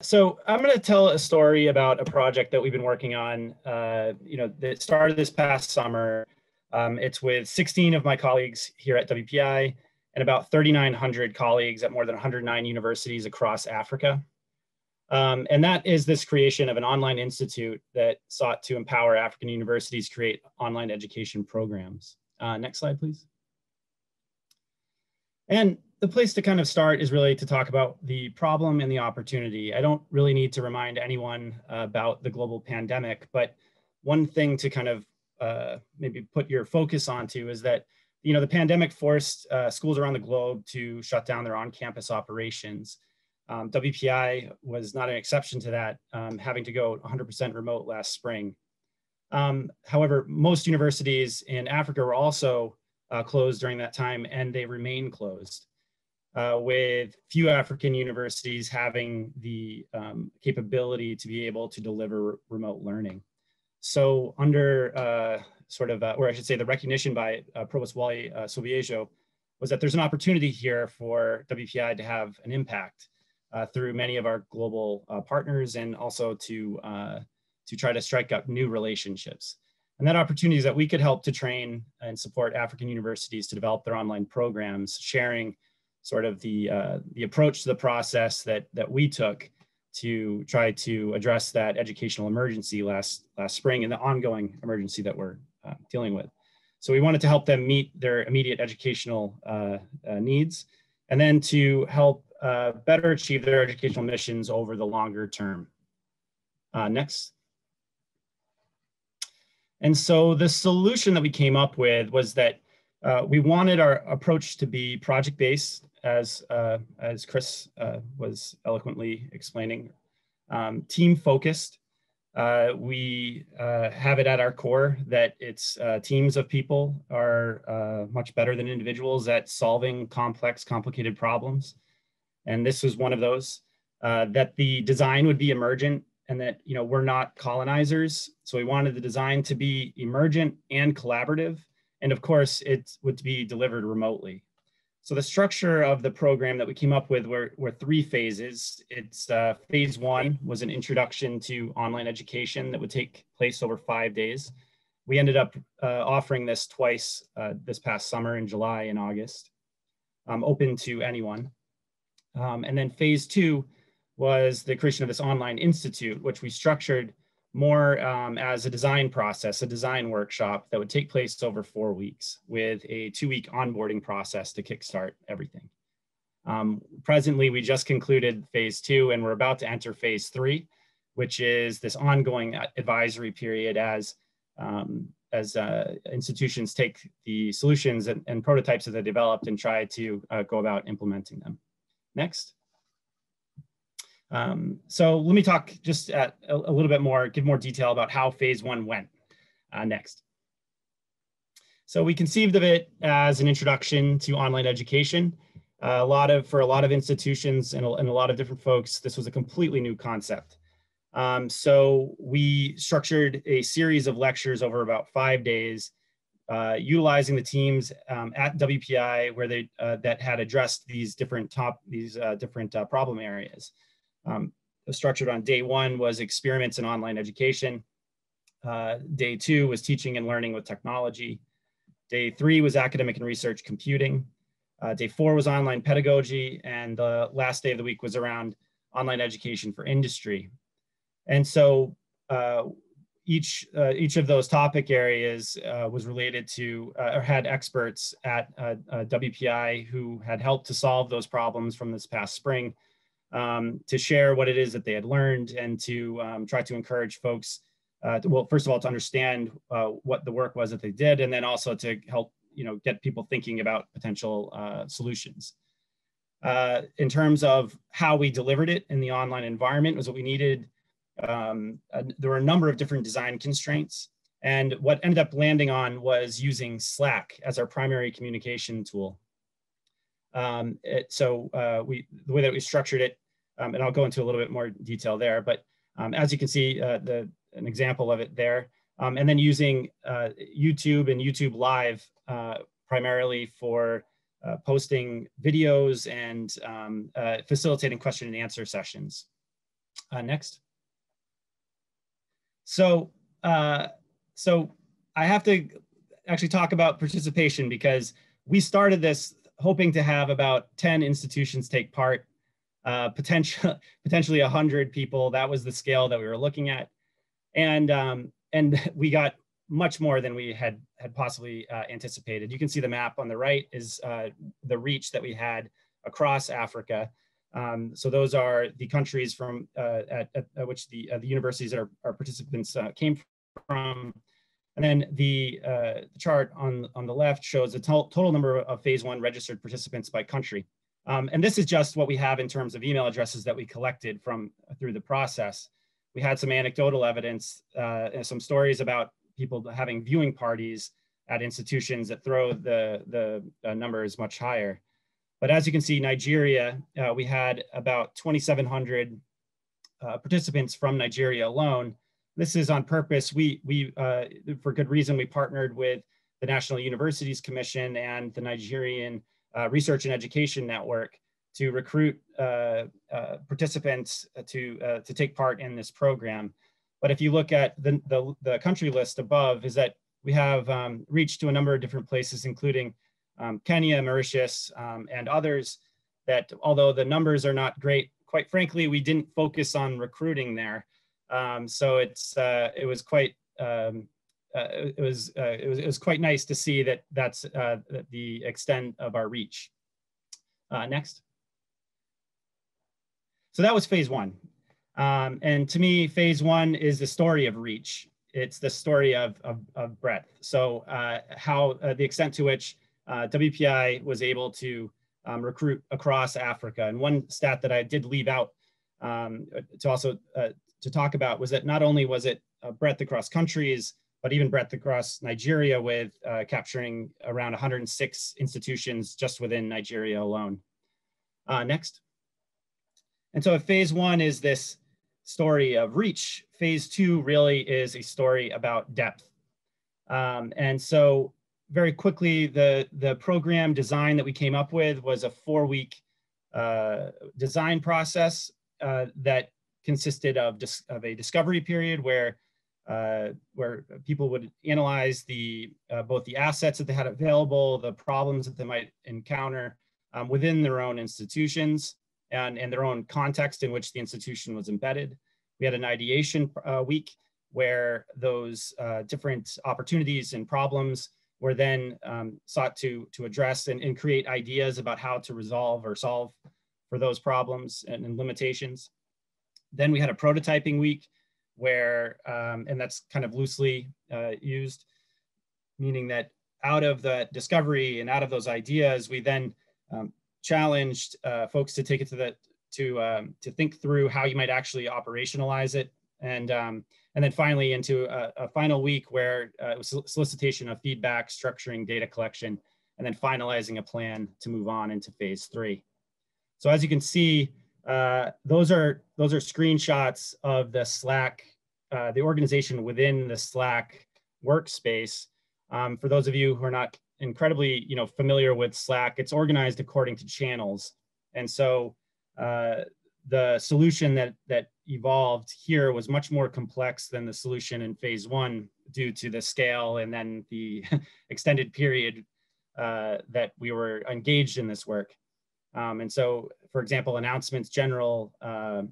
So I'm going to tell a story about a project that we've been working on, that started this past summer. It's with 16 of my colleagues here at WPI and about 3,900 colleagues at more than 109 universities across Africa. And that is this creation of an online institute that sought to empower African universities to create online education programs. Next slide, please. And the place to kind of start is really to talk about the problem and the opportunity. I don't really need to remind anyone about the global pandemic, but one thing to kind of maybe put your focus onto is that, the pandemic forced schools around the globe to shut down their on-campus operations. WPI was not an exception to that, having to go 100% remote last spring. However, most universities in Africa were also closed during that time, and they remain closed, with few African universities having the capability to be able to deliver remote learning. So under or I should say the recognition by Provost Wally Sobiejo was that there's an opportunity here for WPI to have an impact through many of our global partners, and also to try to strike up new relationships. And that opportunity is that we could help to train and support African universities to develop their online programs, sharing sort of the approach to the process that we took to try to address that educational emergency last spring and the ongoing emergency that we're dealing with. So we wanted to help them meet their immediate educational needs, and then to help better achieve their educational missions over the longer term. Next. And so the solution that we came up with was that we wanted our approach to be project-based, as Chris was eloquently explaining, team-focused. We have it at our core that it's teams of people are much better than individuals at solving complex, complicated problems. And this was one of those. That the design would be emergent, and that we're not colonizers. So we wanted the design to be emergent and collaborative. And of course, it would be delivered remotely. So the structure of the program that we came up with were three phases. It's phase one was an introduction to online education that would take place over 5 days. We ended up offering this twice this past summer in July and August, open to anyone. And then phase two was the creation of this online institute, which we structured more as a design process, a design workshop that would take place over 4 weeks with a 2-week onboarding process to kickstart everything. Presently, we just concluded phase two, and we're about to enter phase three, which is this ongoing advisory period as institutions take the solutions and prototypes that they developed and try to go about implementing them. Next. So let me talk just a little bit more, give more detail about how phase one went. Next. So we conceived of it as an introduction to online education. For a lot of institutions and a lot of different folks, this was a completely new concept. So we structured a series of lectures over about 5 days, utilizing the teams at WPI where they that had addressed these different problem areas. Structured on day one was experiments in online education. Day two was teaching and learning with technology. Day three was academic and research computing. Day four was online pedagogy. And the last day of the week was around online education for industry. And so each of those topic areas was related to or had experts at WPI who had helped to solve those problems from this past spring, to share what it is that they had learned, and to try to encourage folks, well, first of all, to understand what the work was that they did, and then also to help get people thinking about potential solutions. In terms of how we delivered it in the online environment was what we needed. There were a number of different design constraints, and what ended up landing on was using Slack as our primary communication tool. The way that we structured it, and I'll go into a little bit more detail there, but as you can see, an example of it there, and then using YouTube and YouTube Live primarily for posting videos and facilitating question and answer sessions. Next. So, so I have to actually talk about participation because we started this hoping to have about 10 institutions take part, potentially 100 people. That was the scale that we were looking at. And we got much more than we had possibly anticipated. You can see the map on the right is the reach that we had across Africa. So those are the countries from at which the universities that our participants came from. And then the chart on the left shows the total number of phase 1 registered participants by country. And this is just what we have in terms of email addresses that we collected through the process. We had some anecdotal evidence and some stories about people having viewing parties at institutions that throw the numbers much higher. But as you can see, Nigeria, we had about 2,700 participants from Nigeria alone. This is on purpose. We for good reason, we partnered with the National Universities Commission and the Nigerian Research and Education Network to recruit participants to take part in this program. But if you look at the country list above, is that we have reached to a number of different places, including Kenya, Mauritius, and others, that although the numbers are not great, quite frankly, we didn't focus on recruiting there. So it was quite quite nice to see that that's the extent of our reach. Next. So that was phase 1. And to me, phase 1 is the story of reach. It's the story of breadth. So how the extent to which WPI was able to recruit across Africa. And one stat that I did leave out to also to talk about was that not only was it breadth across countries, but even breadth across Nigeria, with capturing around 106 institutions just within Nigeria alone. Next. And so if phase 1 is this story of reach, phase 2 really is a story about depth. And so very quickly, the program design that we came up with was a 4-week design process that consisted of a discovery period where people would analyze both the assets that they had available, the problems that they might encounter within their own institutions and their own context in which the institution was embedded. We had an ideation week where those different opportunities and problems were then sought to address and create ideas about how to resolve or solve for those problems and limitations. Then we had a prototyping week where, and that's kind of loosely used, meaning that out of the discovery and out of those ideas, we then challenged folks to take it to think through how you might actually operationalize it. And then finally into a final week where it was solicitation of feedback, structuring data collection, and then finalizing a plan to move on into phase 3. So as you can see, those are screenshots of the Slack, the organization within the Slack workspace. For those of you who are not incredibly familiar with Slack, it's organized according to channels. And so the solution that evolved here was much more complex than the solution in phase 1 due to the scale and then the extended period that we were engaged in this work. And so, for example, announcements, general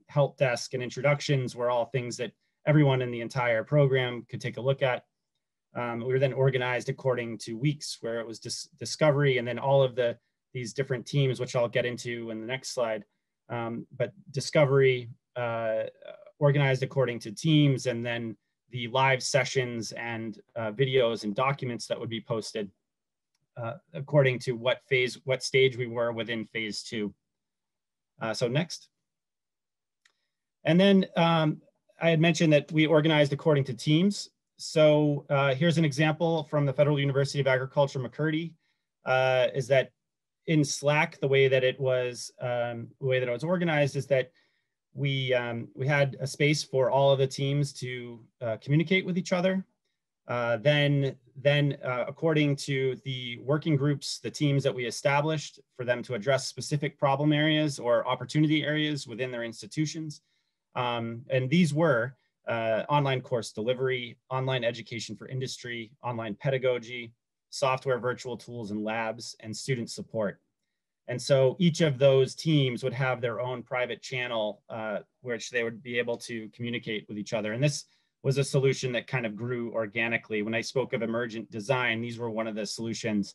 help desk, and introductions were all things that everyone in the entire program could take a look at. We were then organized according to weeks, where it was discovery, and then all of these different teams, which I'll get into in the next slide. But discovery organized according to teams, and then the live sessions and videos and documents that would be posted according to what stage we were within phase 2. So next. And then I had mentioned that we organized according to teams. So here's an example from the Federal University of Agriculture, McCurdy, is that in Slack, the way that it was organized is that we had a space for all of the teams to communicate with each other. Then according to the working groups, the teams that we established for them to address specific problem areas or opportunity areas within their institutions, And these were online course delivery, online education for industry, online pedagogy, software, virtual tools and labs, and student support. And so each of those teams would have their own private channel, which they would be able to communicate with each other. And this was a solution that kind of grew organically. When I spoke of emergent design, these were one of the solutions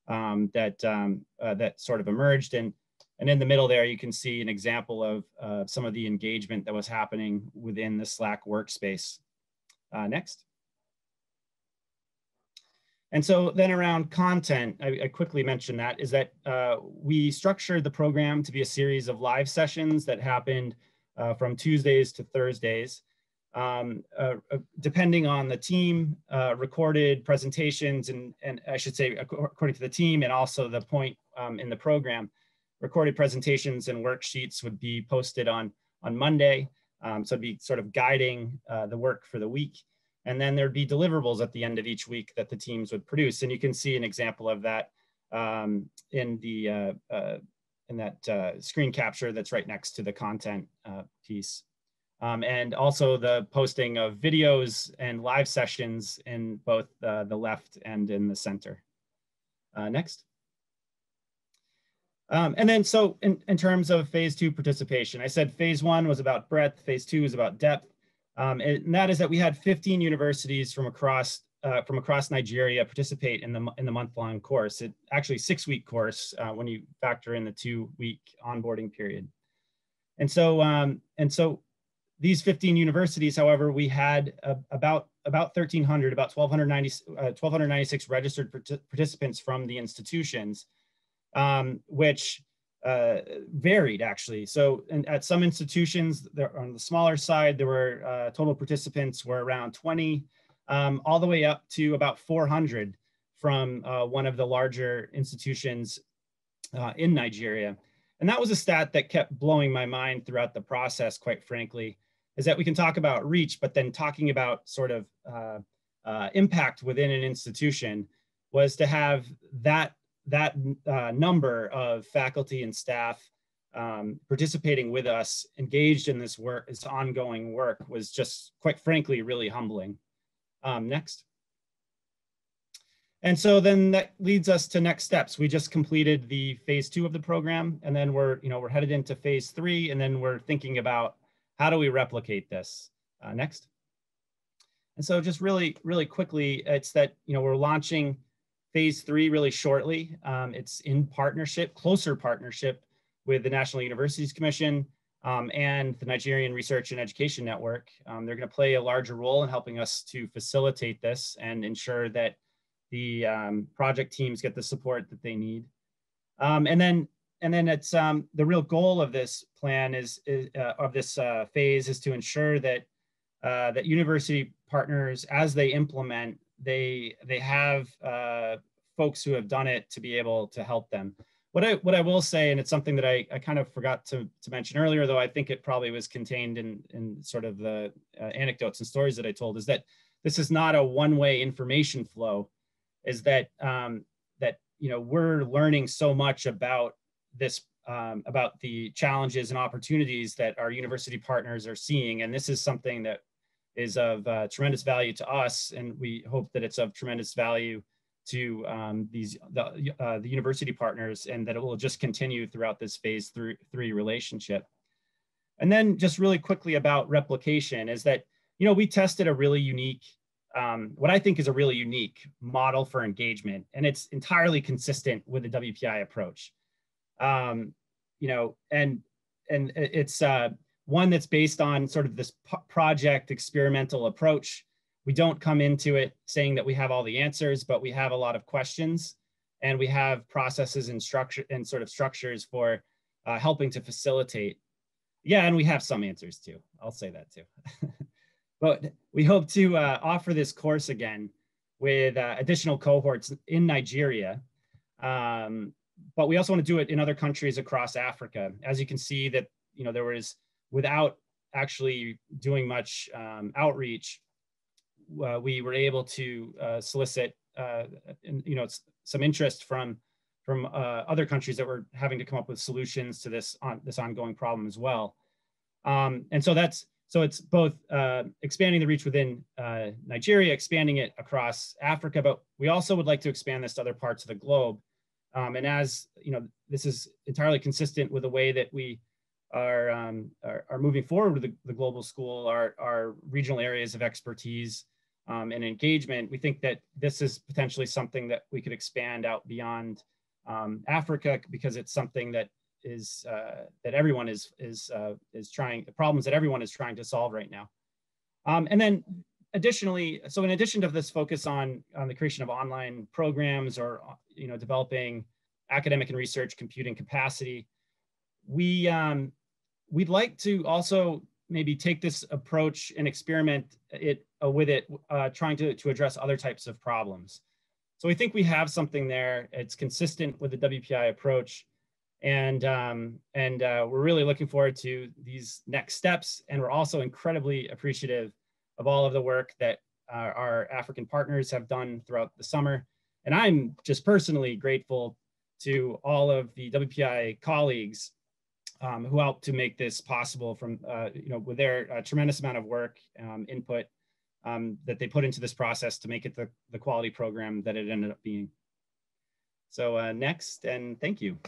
that sort of emerged. And in the middle there, you can see an example of some of the engagement that was happening within the Slack workspace. Next. And so then around content, I quickly mentioned that, is that we structured the program to be a series of live sessions that happened from Tuesdays to Thursdays. Depending on the team, recorded presentations, and I should say according to the team and also the point in the program, recorded presentations and worksheets would be posted on Monday. So it'd be sort of guiding the work for the week. And then there'd be deliverables at the end of each week that the teams would produce. And you can see an example of that in that screen capture that's right next to the content piece. And also the posting of videos and live sessions in both the left and in the center. Next. And then so in terms of phase 2 participation, I said phase 1 was about breadth, phase 2 is about depth. And that is that we had 15 universities from across Nigeria participate in the month-long course. It actually 6-week course when you factor in the 2-week onboarding period. And so these 15 universities, however, we had about 1,300, about 1,296 registered participants from the institutions, which varied actually. So at some institutions, on the smaller side, there were total participants were around 20, all the way up to about 400 from one of the larger institutions in Nigeria. And that was a stat that kept blowing my mind throughout the process, quite frankly, is that we can talk about reach, but then talking about sort of impact within an institution was to have that number of faculty and staff participating with us, engaged in this work, this ongoing work, was just, quite frankly, really humbling. Next. And so then that leads us to next steps. We just completed the phase 2 of the program, and then we're headed into phase 3, and then we're thinking about how do we replicate this. Next. And so just really quickly, it's that we're launching phase 3 really shortly. It's in partnership, closer partnership with the National Universities Commission and the Nigerian Research and Education Network. They're going to play a larger role in helping us to facilitate this and ensure that the project teams get the support that they need. And then it's the real goal of this plan of this phase is to ensure that that university partners, as they implement, they have folks who have done it to be able to help them. What I will say, and it's something that I kind of forgot to mention earlier, though I think it probably was contained in sort of the anecdotes and stories that I told, is that this is not a one-way information flow. Is that we're learning so much about this, about the challenges and opportunities that our university partners are seeing, and this is something that is of tremendous value to us, and we hope that it's of tremendous value to the university partners, and that it will just continue throughout this phase 3 relationship. And then just really quickly about replication is that we tested a really unique, what I think is a really unique model for engagement, and it's entirely consistent with the WPI approach. And it's one that's based on sort of this project experimental approach. We don't come into it saying that we have all the answers, but we have a lot of questions, and we have processes and structure and sort of structures for helping to facilitate. Yeah, and we have some answers too. I'll say that too. But we hope to offer this course again with additional cohorts in Nigeria. But we also want to do it in other countries across Africa. As you can see that, there was, without actually doing much outreach, we were able to solicit, some interest from other countries that were having to come up with solutions to this ongoing problem as well. And so it's both expanding the reach within Nigeria, expanding it across Africa, but we also would like to expand this to other parts of the globe. And as you know, this is entirely consistent with the way that we are moving forward with the global school, our regional areas of expertise and engagement. We think that this is potentially something that we could expand out beyond Africa, because it's something that is that everyone is trying, the problems that everyone is trying to solve right now. And then additionally, so in addition to this focus on the creation of online programs, or developing academic and research computing capacity, we'd like to also maybe take this approach and experiment with it, trying to address other types of problems. So we think we have something there. It's consistent with the WPI approach. And we're really looking forward to these next steps. And we're also incredibly appreciative of all of the work that our African partners have done throughout the summer. And I'm just personally grateful to all of the WPI colleagues who helped to make this possible, from with their tremendous amount of work, input that they put into this process to make it the quality program that it ended up being. So next, and thank you.